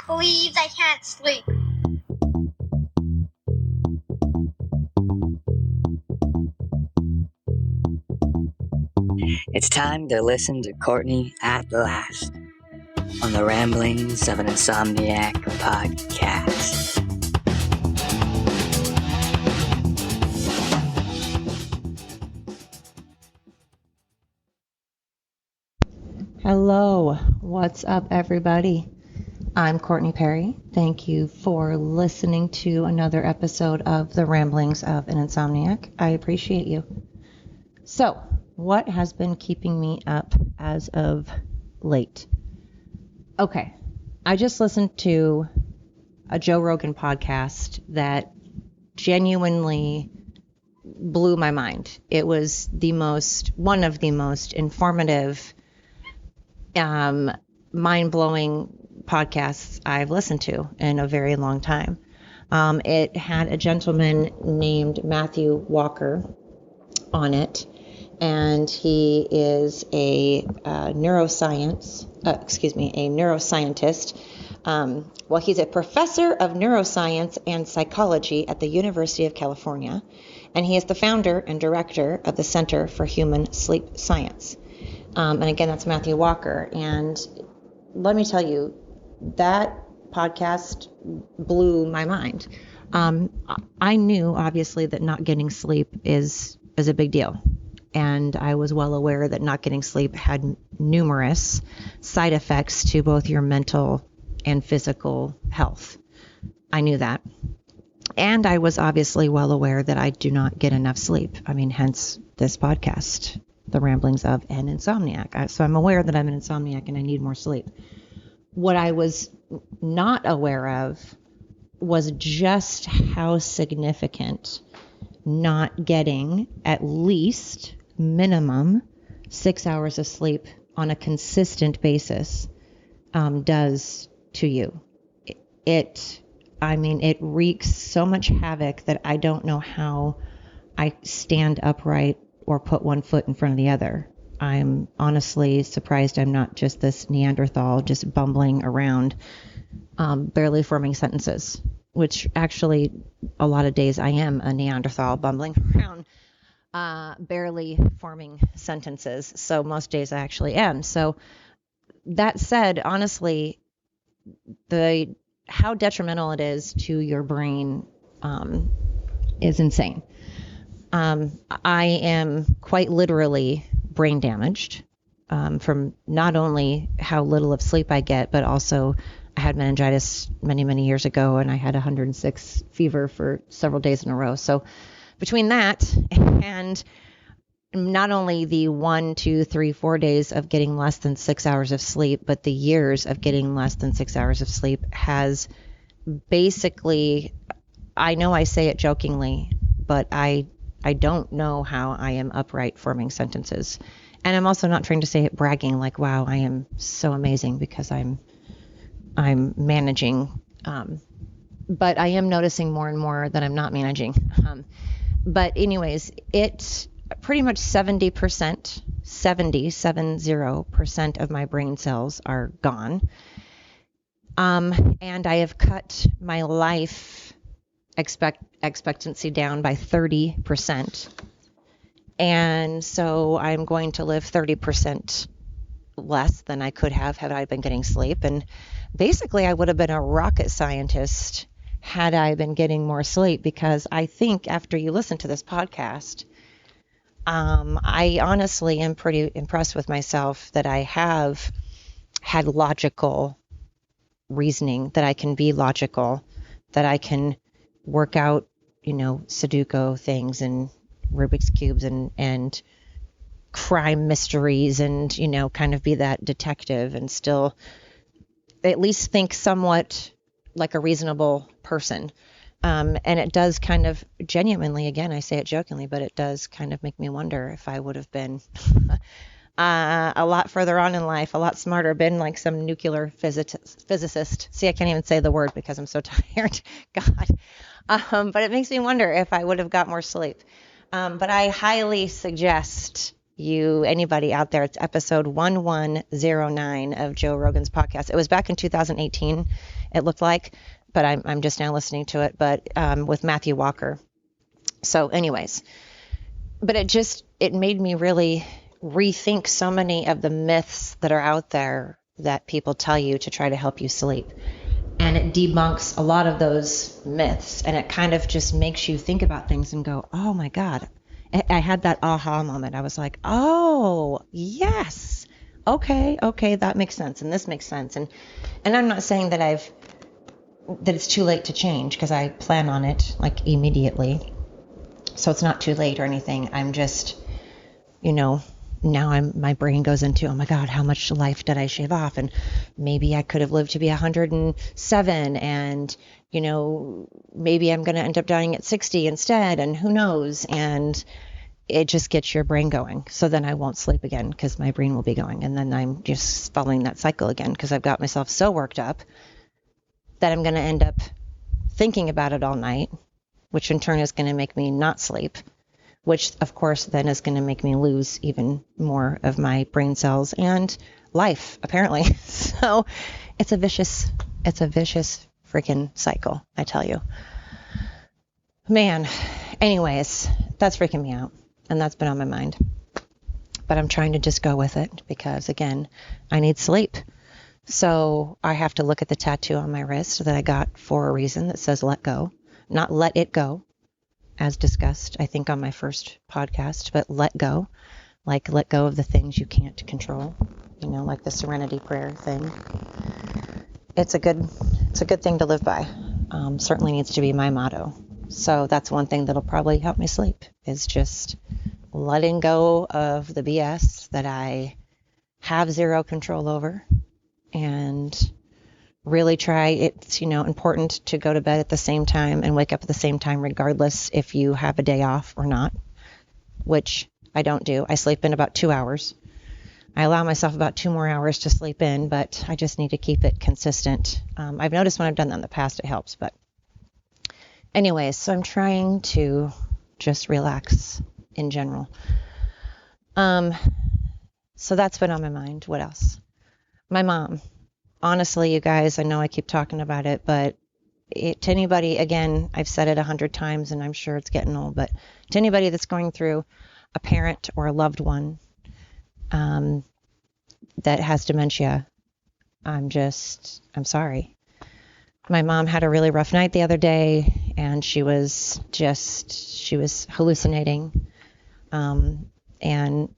Please, I can't sleep. It's time to listen to Courtney at last on the Ramblings of an Insomniac podcast. Hello, what's up, everybody? I'm Courtney Perry. Thank you for listening to another episode of the Ramblings of an Insomniac. I appreciate you. So, what has been keeping me up as of late? Okay, I just listened to a Joe Rogan podcast that genuinely blew my mind. It was one of the most informative, mind-blowing podcasts I've listened to in a very long time. It had a gentleman named Matthew Walker on it, and he is a neuroscientist. He's a professor of neuroscience and psychology at the University of California, and he is the founder and director of the Center for Human Sleep Science. And again, that's Matthew Walker. And let me tell you, that podcast blew my mind. I knew, obviously, that not getting sleep is a big deal. And I was well aware that not getting sleep had numerous side effects to both your mental and physical health. I knew that. And I was obviously well aware that I do not get enough sleep. I mean, hence this podcast, The Ramblings of an Insomniac. So I'm aware that I'm an insomniac and I need more sleep. What I was not aware of was just how significant not getting at least minimum 6 hours of sleep on a consistent basis does to you. It wreaks so much havoc that I don't know how I stand upright or put one foot in front of the other. I'm honestly surprised I'm not just this Neanderthal just bumbling around, barely forming sentences, which actually a lot of days I am a Neanderthal bumbling around, barely forming sentences. So most days I actually am. So that said, honestly, how detrimental it is to your brain is insane. I am quite literally brain damaged from not only how little of sleep I get, but also I had meningitis many, many years ago, and I had 106 fever for several days in a row. So between that and not only the 1, 2, 3, 4 days of getting less than 6 hours of sleep, but the years of getting less than 6 hours of sleep has basically, I know I say it jokingly, but I don't know how I am upright forming sentences. And I'm also not trying to say it bragging like, wow, I am so amazing, because I'm managing. But I am noticing more and more that I'm not managing. But anyways, it's pretty much 70% of my brain cells are gone. And I have cut my life expectancy down by 30%. And so I'm going to live 30% less than I could have had I been getting sleep. And basically I would have been a rocket scientist had I been getting more sleep, because I think after you listen to this podcast, I honestly am pretty impressed with myself that I have had logical reasoning, that I can be logical, that I can work out, Sudoku things and Rubik's Cubes and crime mysteries and, kind of be that detective and still at least think somewhat like a reasonable person. And it does kind of genuinely, again, I say it jokingly, but it does kind of make me wonder if I would have been a lot further on in life, a lot smarter, been like some nuclear physicist. See, I can't even say the word because I'm so tired. God. But it makes me wonder if I would have got more sleep. But I highly suggest anybody out there, it's episode 1109 of Joe Rogan's podcast. It was back in 2018, it looked like, but I'm just now listening to it, but with Matthew Walker. So anyways, but it made me really rethink so many of the myths that are out there that people tell you to try to help you sleep. And it debunks a lot of those myths, and it kind of just makes you think about things and go, oh my God. I had that aha moment. I was like, oh, yes. Okay, that makes sense. And this makes sense. And I'm not saying that it's too late to change, because I plan on it like immediately. So it's not too late or anything. I'm just, now my brain goes into, oh my God, how much life did I shave off? And maybe I could have lived to be 107, and, maybe I'm going to end up dying at 60 instead, and who knows? And it just gets your brain going. So then I won't sleep again, because my brain will be going. And then I'm just following that cycle again, because I've got myself so worked up that I'm going to end up thinking about it all night, which in turn is going to make me not sleep, which of course then is going to make me lose even more of my brain cells and life, apparently. So it's a vicious freaking cycle, I tell you. Man, anyways, that's freaking me out, and that's been on my mind. But I'm trying to just go with it, because again, I need sleep. So I have to look at the tattoo on my wrist that I got for a reason that says let go, not let it go, as discussed, I think, on my first podcast, but let go, like let go of the things you can't control, like the serenity prayer thing. It's a good thing to live by. Certainly needs to be my motto. So that's one thing that'll probably help me sleep, is just letting go of the BS that I have zero control over, and really try. It's, important to go to bed at the same time and wake up at the same time, regardless if you have a day off or not, which I don't do. I sleep in about 2 hours. I allow myself about 2 more hours to sleep in, but I just need to keep it consistent. I've noticed when I've done that in the past, it helps. But anyways, so I'm trying to just relax in general. So that's been on my mind. What else? My mom. Honestly, you guys, I know I keep talking about it, but to anybody, again, I've said it 100 times, and I'm sure it's getting old, but to anybody that's going through a parent or a loved one that has dementia, I'm sorry. My mom had a really rough night the other day, and she was hallucinating. And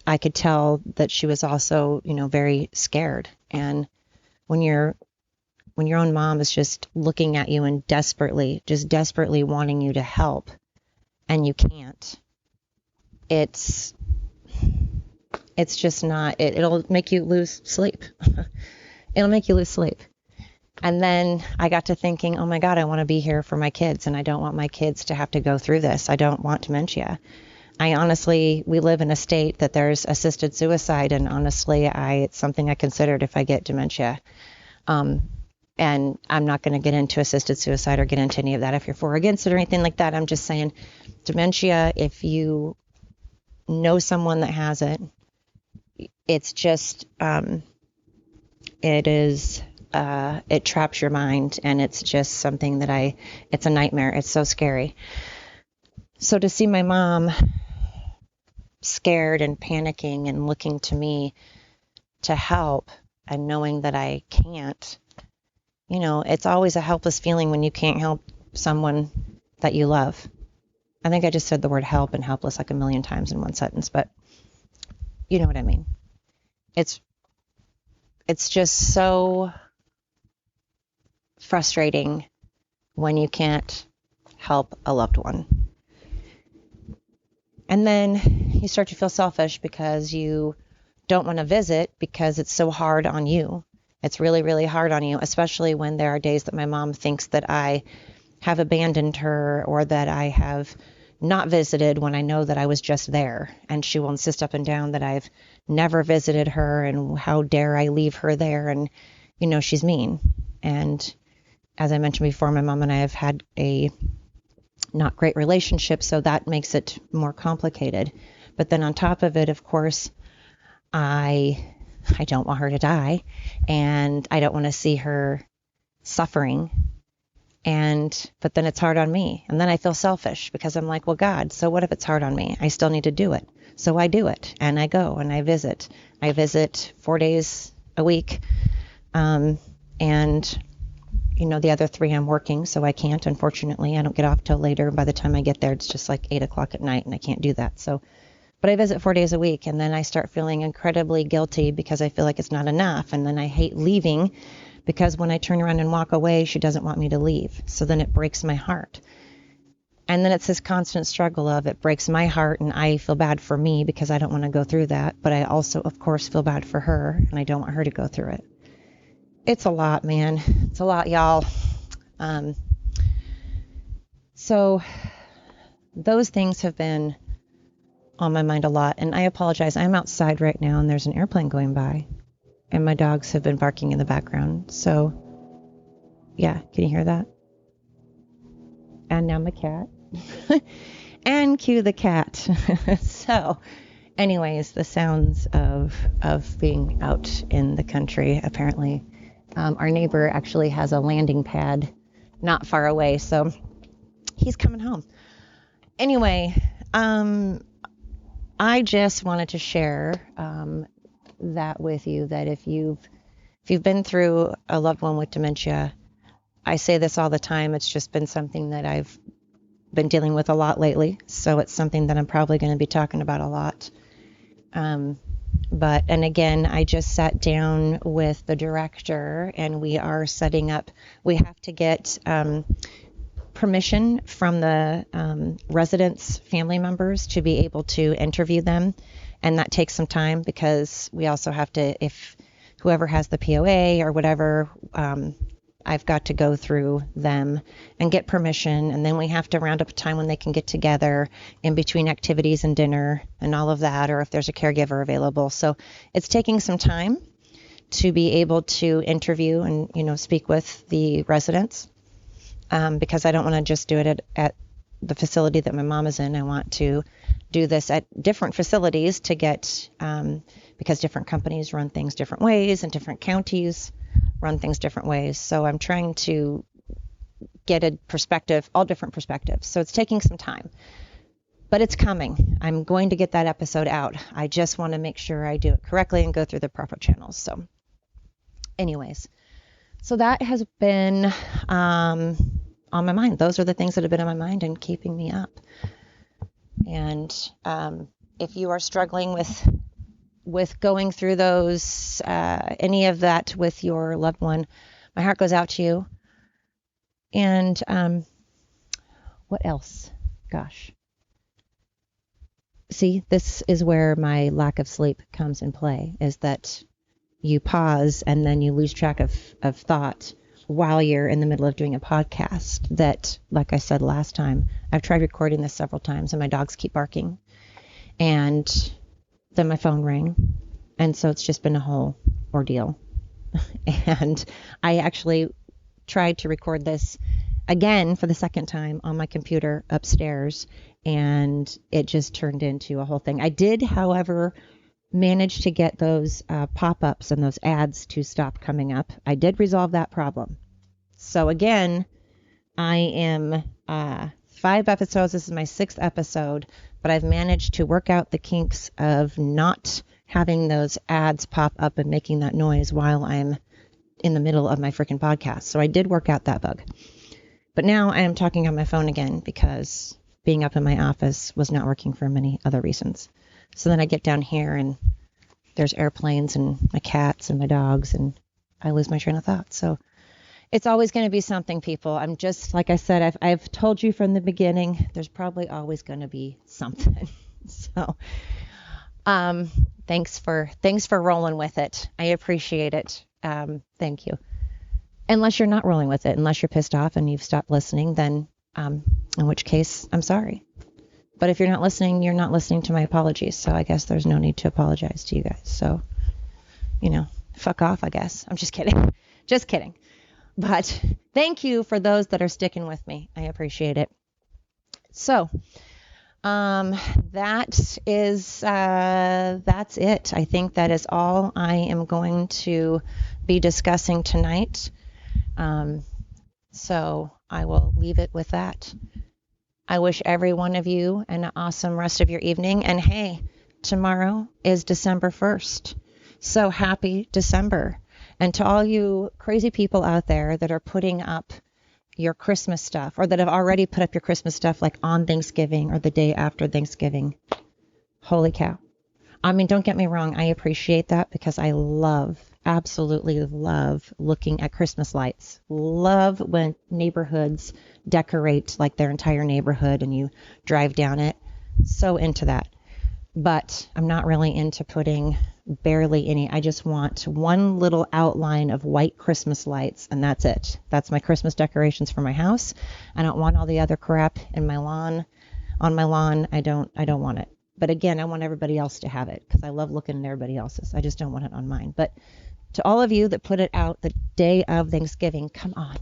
I could tell that she was also, very scared. And when your own mom is just looking at you and desperately wanting you to help, and you can't, it's just not, it'll make you lose sleep. It'll make you lose sleep. And then I got to thinking, oh my God, I want to be here for my kids, and I don't want my kids to have to go through this. I don't want dementia. We live in a state that there's assisted suicide, and honestly, it's something I considered if I get dementia. And I'm not going to get into assisted suicide or get into any of that if you're for or against it or anything like that. I'm just saying, dementia, if you know someone that has it, it's just, it traps your mind, and it's just something that it's a nightmare. It's so scary. So to see my mom scared and panicking and looking to me to help, and knowing that I can't, it's always a helpless feeling when you can't help someone that you love. I think I just said the word help and helpless like a million times in one sentence, but you know what I mean. It's just so frustrating when you can't help a loved one. And then you start to feel selfish because you don't want to visit, because it's so hard on you. It's really, really hard on you, especially when there are days that my mom thinks that I have abandoned her, or that I have not visited when I know that I was just there. And she will insist up and down that I've never visited her, and how dare I leave her there. And, she's mean. And as I mentioned before, my mom and I have had a not great relationship, so that makes it more complicated. But then on top of it, of course, I don't want her to die, and I don't want to see her suffering. But then it's hard on me. And then I feel selfish because I'm like, well, God, so what if it's hard on me? I still need to do it. So I do it, and I go and I visit. I visit 4 days a week. And the other 3 I'm working, so I can't, unfortunately. I don't get off till later. By the time I get there, it's just like 8 o'clock at night, and I can't do that. But I visit 4 days a week, and then I start feeling incredibly guilty because I feel like it's not enough. And then I hate leaving because when I turn around and walk away, she doesn't want me to leave. So then it breaks my heart. And then it's this constant struggle of it breaks my heart, and I feel bad for me because I don't want to go through that. But I also, of course, feel bad for her, and I don't want her to go through it. It's a lot, man. It's a lot, y'all. So those things have been on my mind a lot. And I apologize. I'm outside right now, and there's an airplane going by, and my dogs have been barking in the background. So, yeah, can you hear that? And now my cat. And cue the cat. So, anyways, the sounds of being out in the country, apparently. Our neighbor actually has a landing pad not far away, so he's coming home. Anyway, I just wanted to share that with you, that if you've been through a loved one with dementia, I say this all the time. It's just been something that I've been dealing with a lot lately, so it's something that I'm probably going to be talking about a lot. And again, I just sat down with the director, and we are setting up. We have to get permission from the residents' family members to be able to interview them, and that takes some time because we also have to, if whoever has the POA or whatever, I've got to go through them and get permission, and then we have to round up a time when they can get together in between activities and dinner and all of that, or if there's a caregiver available. So it's taking some time to be able to interview and, speak with the residents, because I don't want to just do it at the facility that my mom is in. I want to do this at different facilities to get, because different companies run things different ways and different counties run things different ways. So I'm trying to get a perspective, all different perspectives. So it's taking some time, but it's coming. I'm going to get that episode out. I just want to make sure I do it correctly and go through the proper channels. So anyways, so that has been on my mind. Those are the things that have been on my mind and keeping me up. And if you are struggling with going through those, any of that with your loved one, my heart goes out to you. And what else? Gosh. See, this is where my lack of sleep comes in play, is that you pause and then you lose track of thought while you're in the middle of doing a podcast that, like I said last time, I've tried recording this several times and my dogs keep barking. And then my phone rang, and so it's just been a whole ordeal. And I actually tried to record this again for the second time on my computer upstairs, and it just turned into a whole thing. I did, however, manage to get those pop-ups and those ads to stop coming up. I did resolve that problem. So again, I am 5 episodes. This is my 6th episode, but I've managed to work out the kinks of not having those ads pop up and making that noise while I'm in the middle of my freaking podcast. So I did work out that bug. But now I am talking on my phone again because being up in my office was not working for many other reasons. So then I get down here and there's airplanes and my cats and my dogs, and I lose my train of thought. So it's always going to be something, people. I'm just, like I said, I've told you from the beginning, there's probably always going to be something. So, thanks for rolling with it. I appreciate it. Thank you. Unless you're not rolling with it, unless you're pissed off and you've stopped listening, then, in which case I'm sorry. But if you're not listening, you're not listening to my apologies. So I guess there's no need to apologize to you guys. So, fuck off, I guess. I'm just kidding. Just kidding. But thank you for those that are sticking with me. I appreciate it. So, That's it. I think that is all I am going to be discussing tonight. So I will leave it with that. I wish every one of you an awesome rest of your evening. And hey, tomorrow is December 1st. So happy December. And to all you crazy people out there that are putting up your Christmas stuff, or that have already put up your Christmas stuff like on Thanksgiving or the day after Thanksgiving, holy cow. I mean, don't get me wrong. I appreciate that because I absolutely love looking at Christmas lights. Love when neighborhoods decorate like their entire neighborhood and you drive down it. So into that. But I'm not really into putting barely any. I just want one little outline of white Christmas lights, and that's it. That's my Christmas decorations for my house. I don't want all the other crap in my lawn. On my lawn, I don't want it. But again, I want everybody else to have it because I love looking at everybody else's. I just don't want it on mine. But to all of you that put it out the day of Thanksgiving, come on.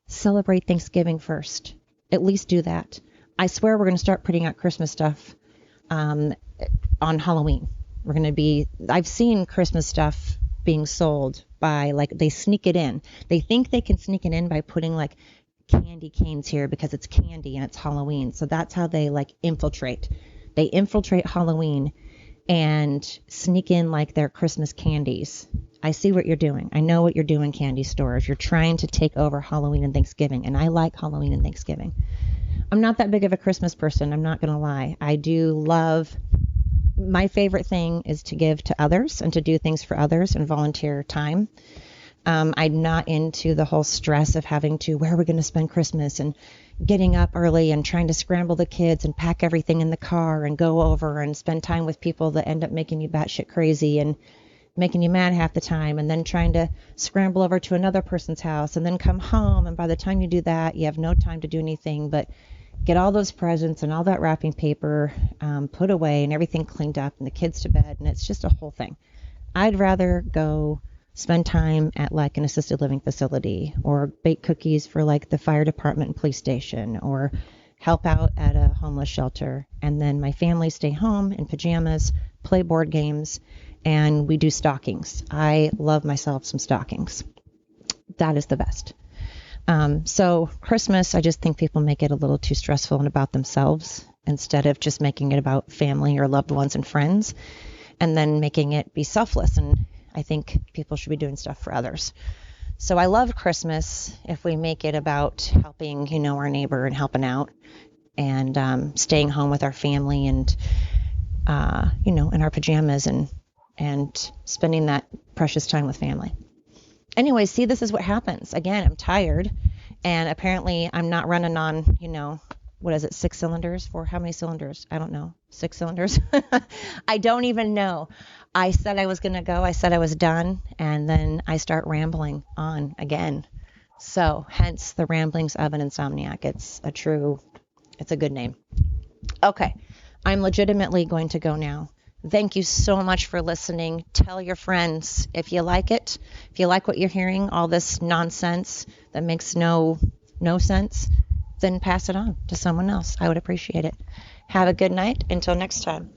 Celebrate Thanksgiving first. At least do that. I swear we're going to start putting out Christmas stuff on Halloween. I've seen Christmas stuff being sold by, like, they sneak it in. They think they can sneak it in by putting like candy canes here because it's candy and it's Halloween. So that's how they like infiltrate. They infiltrate Halloween and sneak in like their Christmas candies. I see what you're doing. I know what you're doing, candy stores. You're trying to take over Halloween and Thanksgiving, and I like Halloween and Thanksgiving. I'm not that big of a Christmas person. I'm not going to lie. I do love, my favorite thing is to give to others and to do things for others and volunteer time. I'm not into the whole stress of having to, where are we going to spend Christmas, and getting up early and trying to scramble the kids and pack everything in the car and go over and spend time with people that end up making you batshit crazy and making you mad half the time, and then trying to scramble over to another person's house and then come home. And by the time you do that, you have no time to do anything but get all those presents and all that wrapping paper put away and everything cleaned up and the kids to bed. And it's just a whole thing. I'd rather go spend time at like an assisted living facility, or bake cookies for like the fire department and police station, or help out at a homeless shelter. And then my family stay home in pajamas, play board games, and we do stockings. I love myself some stockings. That is the best. So Christmas, I just think people make it a little too stressful and about themselves instead of just making it about family or loved ones and friends, and then making it be selfless. And I think people should be doing stuff for others. So I love Christmas if we make it about helping, our neighbor and helping out, and staying home with our family and, in our pajamas and spending that precious time with family. Anyway, see, this is what happens. Again, I'm tired, and apparently I'm not running on, 6 cylinders? How many cylinders? I don't know. 6 cylinders? I don't even know. I said I was going to go. I said I was done, and then I start rambling on again. So, hence the ramblings of an insomniac. It's a good name. Okay, I'm legitimately going to go now. Thank you so much for listening. Tell your friends if you like it. If you like what you're hearing, all this nonsense that makes no sense, then pass it on to someone else. I would appreciate it. Have a good night. Until next time.